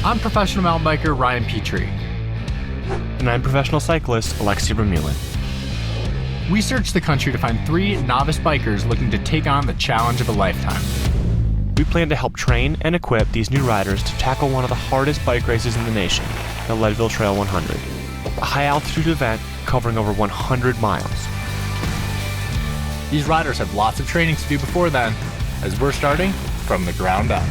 I'm professional mountain biker Ryan Petrie. And I'm professional cyclist Alexi Vermeulen. We searched the country to find 3 novice bikers looking to take on the challenge of a lifetime. We plan to help train and equip these new riders to tackle one of the hardest bike races in the nation, the Leadville Trail 100, a high-altitude event covering over 100 miles. These riders have lots of training to do before then, as we're starting from the ground up.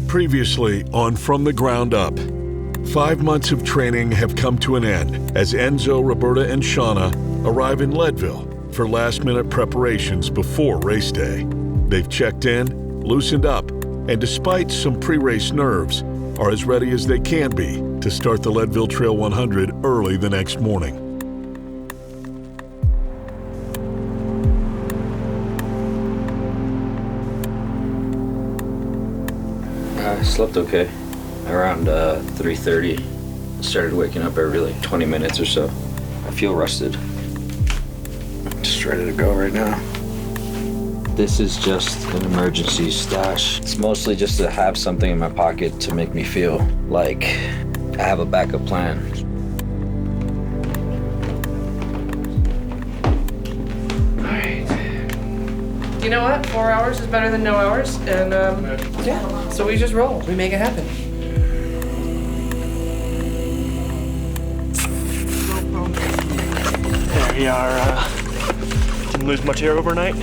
Previously on From the Ground Up, 5 months of training have come to an end as Enzo, Roberta, and Shawna arrive in Leadville for last-minute preparations before race day. They've checked in, loosened up, and despite some pre-race nerves, are as ready as they can be to start the Leadville Trail 100 early the next morning. I slept okay. Around 3:30. Started waking up every like 20 minutes or so. I feel rested. Just ready to go right now. This is just an emergency stash. It's mostly just to have something in my pocket to make me feel like I have a backup plan. All right. You know what? 4 hours is better than no hours, and yeah. So we just roll. We make it happen. There we are. Didn't lose much air overnight.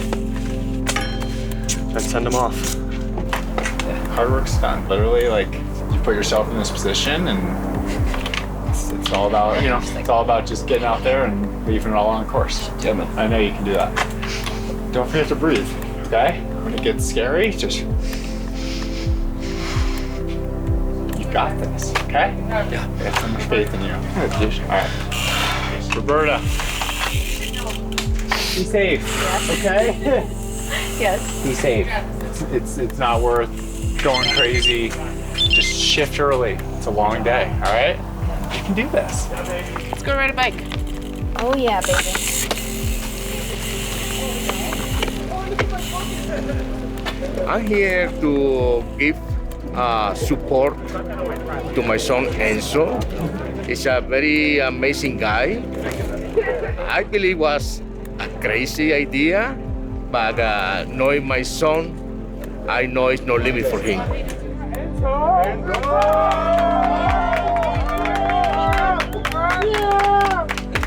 Let's send them off. Hard work's done. Literally, like, you put yourself in this position, and it's all about, it's all about just getting out there and leaving it all on course. Yeah, man. I know you can do that. Don't forget to breathe, okay? When it gets scary, just... You got this, okay? Yeah. I have so much faith in you. All right. Roberta. Be safe, okay? Yes. Be safe. It's not worth going crazy. Just shift early. It's a long day, all right? You can do this. Let's go ride a bike. Oh yeah, baby. I'm here to give support to my son Enzo. He's a very amazing guy. I believe it was a crazy idea, but knowing my son, I know it's no limit for him.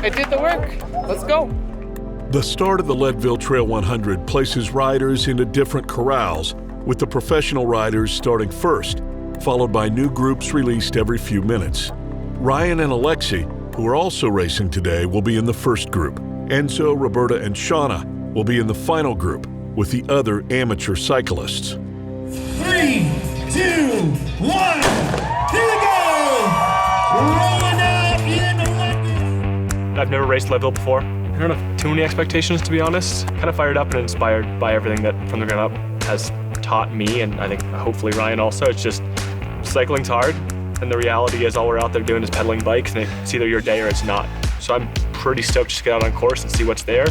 I did the work. Let's go. The start of the Leadville Trail 100 places riders into different corrals, with the professional riders starting first, followed by new groups released every few minutes. Ryan and Alexi, who are also racing today, will be in the first group. Enzo, Roberta, and Shawna will be in the final group with the other amateur cyclists. 3, 2, 1, here we go! Rolling out in the Leadville. I've never raced Leadville before. I don't have too many expectations, to be honest. Kind of fired up and inspired by everything that From the Ground Up has taught me, and I think hopefully Ryan also. It's just cycling's hard, and the reality is all we're out there doing is pedaling bikes, and it's either your day or it's not. So I'm pretty stoked just to get out on course and see what's there.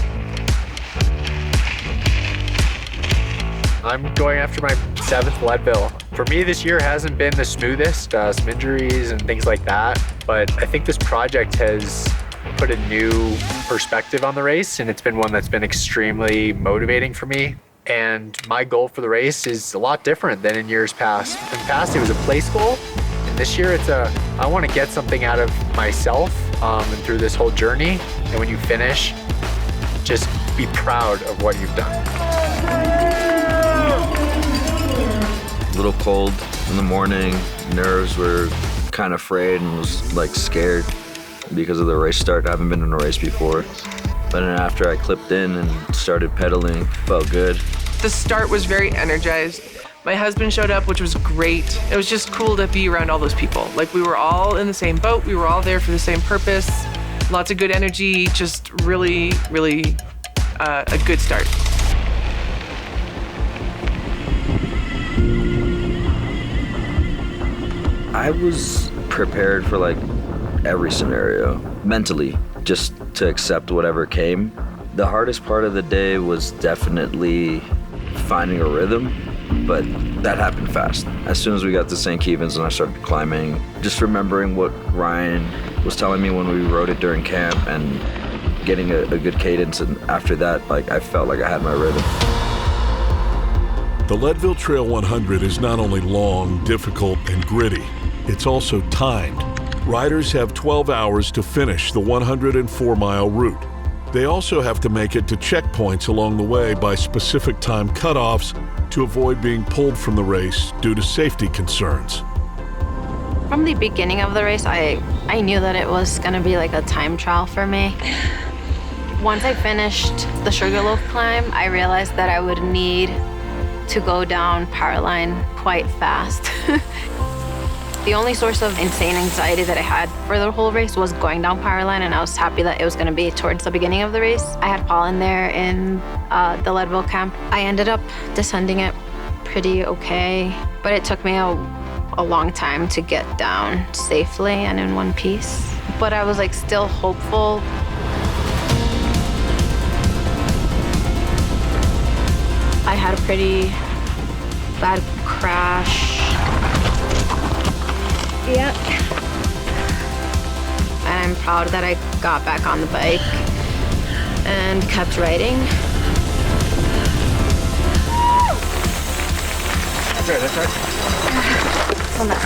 I'm going after my 7th Leadville. For me, this year hasn't been the smoothest, some injuries and things like that, but I think this project has put a new perspective on the race, and it's been one that's been extremely motivating for me. And my goal for the race is a lot different than in years past. In the past, it was a place goal, and this year it's I want to get something out of myself and through this whole journey. And when you finish, just be proud of what you've done. A little cold in the morning. Nerves were kind of frayed and was like scared because of the race start. I haven't been in a race before. But then after I clipped in and started pedaling, felt good. The start was very energized. My husband showed up, which was great. It was just cool to be around all those people. Like, we were all in the same boat. We were all there for the same purpose. Lots of good energy, just really, really a good start. I was prepared for like every scenario, mentally, just to accept whatever came. The hardest part of the day was definitely finding a rhythm but that happened fast. As soon as we got to St. Kevin's and I started climbing, just remembering what Ryan was telling me when we rode it during camp and getting a good cadence, and after that, like, I felt like I had my rhythm. The Leadville Trail 100 is not only long, difficult, and gritty, it's also timed. Riders have 12 hours to finish the 104-mile route. They also have to make it to checkpoints along the way by specific time cutoffs to avoid being pulled from the race due to safety concerns. From the beginning of the race, I knew that it was gonna be like a time trial for me. Once I finished the Sugarloaf climb, I realized that I would need to go down power line quite fast. The only source of insane anxiety that I had for the whole race was going down power line, and I was happy that it was gonna be towards the beginning of the race. I had fallen there in the Leadville camp. I ended up descending it pretty okay, but it took me a long time to get down safely and in one piece. But I was like still hopeful. I had a pretty bad crash. Yeah. And I'm proud that I got back on the bike and kept riding. That's right, that's right. On that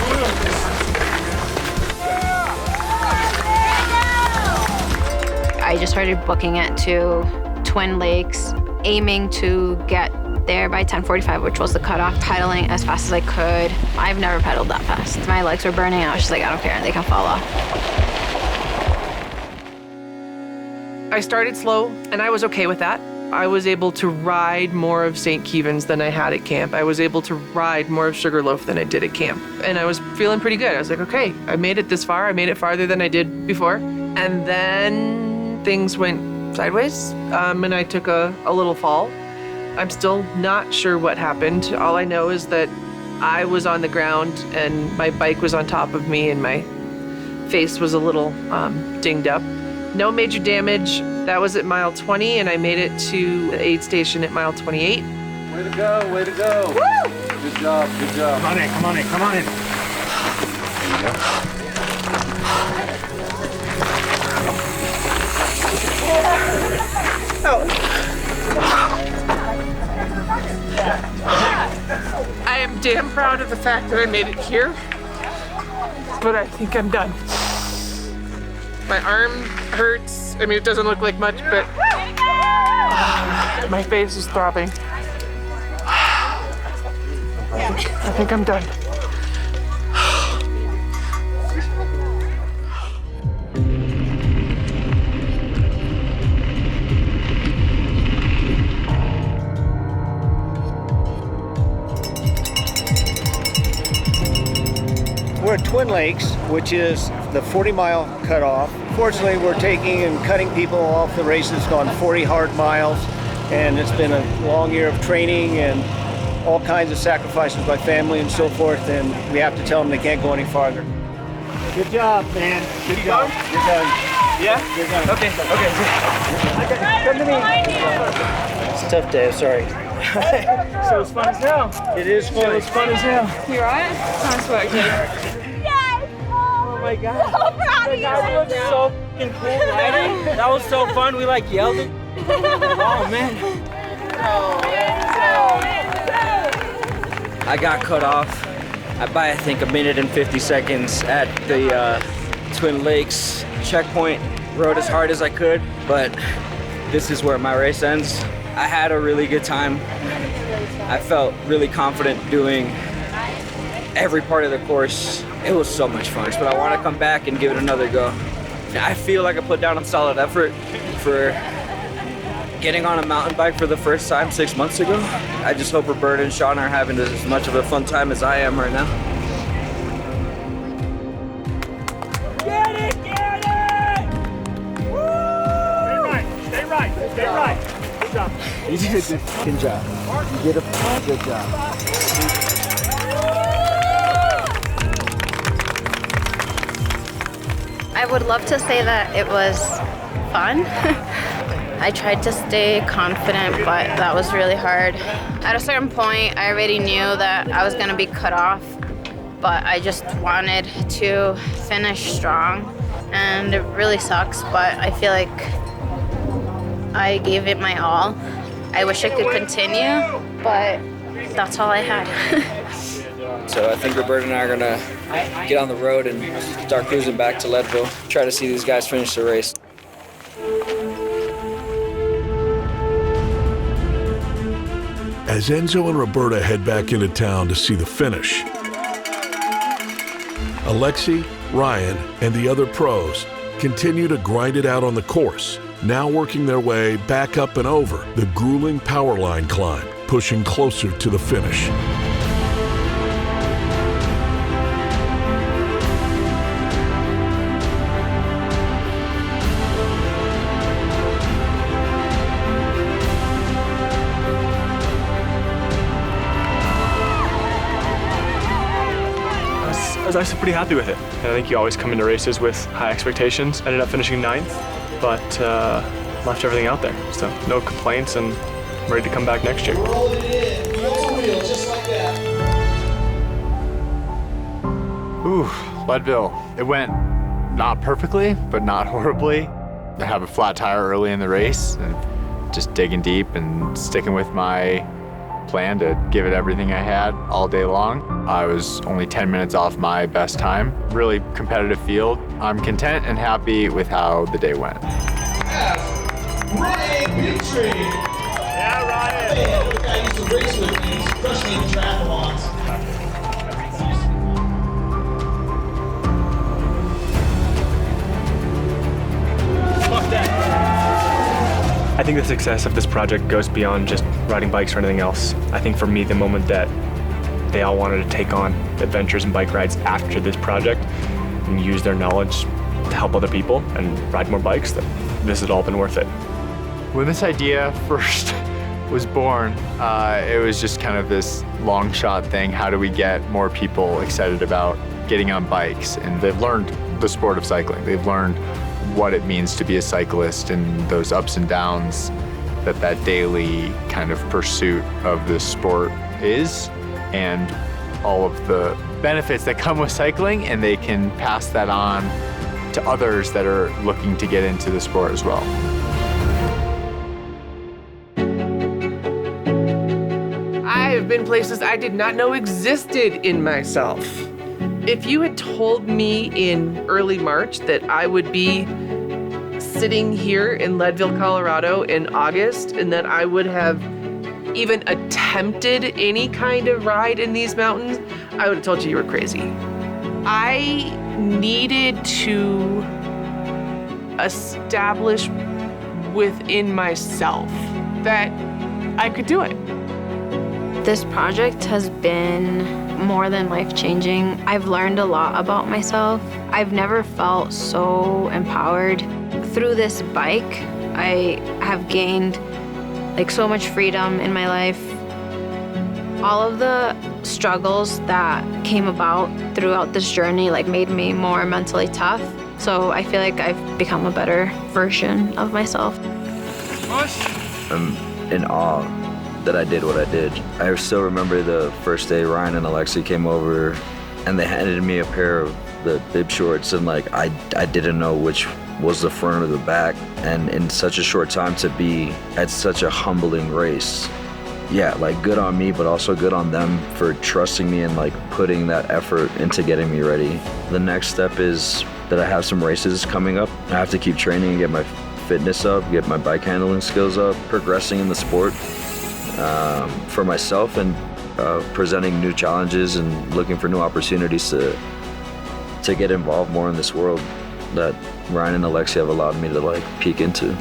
side. I just started booking it to Twin Lakes, aiming to get there by 10:45, which was the cutoff, pedaling as fast as I could. I've never pedaled that fast. My legs were burning. I was just like, I don't care, they can fall off. I started slow, and I was okay with that. I was able to ride more of St. Kevin's than I had at camp. I was able to ride more of Sugarloaf than I did at camp. And I was feeling pretty good. I was like, okay, I made it this far. I made it farther than I did before. And then things went sideways, and I took a little fall. I'm still not sure what happened. All I know is that I was on the ground and my bike was on top of me and my face was a little dinged up. No major damage. That was at mile 20, and I made it to the aid station at mile 28. Way to go, way to go. Woo! Good job, good job. Come on in, come on in, come on in. I am damn proud of the fact that I made it here, but I think I'm done. My arm hurts. I mean, it doesn't look like much, but my face is throbbing. I think I'm done. We're at Twin Lakes, which is the 40-mile cutoff. Fortunately, we're taking and cutting people off the race. It's gone 40 hard miles, and it's been a long year of training and all kinds of sacrifices by family and so forth, and we have to tell them they can't go any farther. Good job, man. Good job. You're done. Yeah? You're done. Okay. Come to me. It's a tough day, I'm sorry. So it's fun as hell. It is fun. It's fun as hell. You alright? Nice work, dude. Oh my god. That was so fucking cool riding. That was so fun. We like yelled it. Oh man. I got cut off by I think 1 minute and 50 seconds at the Twin Lakes checkpoint. Rode as hard as I could, but this is where my race ends. I had a really good time. I felt really confident doing every part of the course. It was so much fun, but I want to come back and give it another go. I feel like I put down a solid effort for getting on a mountain bike for the first time 6 months ago. I just hope Roberta and Shawna are having as much of a fun time as I am right now. Get it! Woo! Stay right. Good job. You did a good job. You did a good job. I would love to say that it was fun, I tried to stay confident, but that was really hard. At a certain point, I already knew that I was gonna be cut off, but I just wanted to finish strong. And it really sucks, but I feel like I gave it my all. I wish I could continue, but that's all I had. So I think Roberta and I are gonna get on the road and start cruising back to Leadville, try to see these guys finish the race. As Enzo and Roberta head back into town to see the finish, Alexi, Ryan, and the other pros continue to grind it out on the course, now working their way back up and over the grueling power line climb, pushing closer to the finish. I was actually pretty happy with it. And I think you always come into races with high expectations. Ended up finishing 9th, but left everything out there. So no complaints, and I'm ready to come back next year. Roll it in, wheel to wheel, just like that. Ooh, Leadville. It went not perfectly, but not horribly. I have a flat tire early in the race, and just digging deep and sticking with my plan to give it everything I had all day long. I was only 10 minutes off my best time. Really competitive field. I'm content and happy with how the day went. Ryan Petrie. Yeah, Ryan. Hey, I know a guy used to race with me. He's crushing me in triathlons. I think the success of this project goes beyond just riding bikes or anything else. I think for me, the moment that they all wanted to take on adventures and bike rides after this project and use their knowledge to help other people and ride more bikes, that this has all been worth it. When this idea first was born, it was just kind of this long shot thing. How do we get more people excited about getting on bikes? And they've learned the sport of cycling. They've learned what it means to be a cyclist and those ups and downs that daily kind of pursuit of this sport is, and all of the benefits that come with cycling, and they can pass that on to others that are looking to get into the sport as well. I have been places I did not know existed in myself. If you had told me in early March that I would be sitting here in Leadville, Colorado in August, and that I would have even attempted any kind of ride in these mountains, I would have told you were crazy. I needed to establish within myself that I could do it. This project has been more than life-changing. I've learned a lot about myself. I've never felt so empowered. Through this bike, I have gained so much freedom in my life. All of the struggles that came about throughout this journey made me more mentally tough. So I feel like I've become a better version of myself. I'm in awe that I did what I did. I still remember the first day Ryan and Alexi came over and they handed me a pair of the bib shorts, and I didn't know which was the front or the back, and in such a short time to be at such a humbling race. Yeah, good on me, but also good on them for trusting me and putting that effort into getting me ready. The next step is that I have some races coming up. I have to keep training and get my fitness up, get my bike handling skills up, progressing in the sport for myself, and presenting new challenges and looking for new opportunities to get involved more in this world that Ryan and Alexi have allowed me to peek into.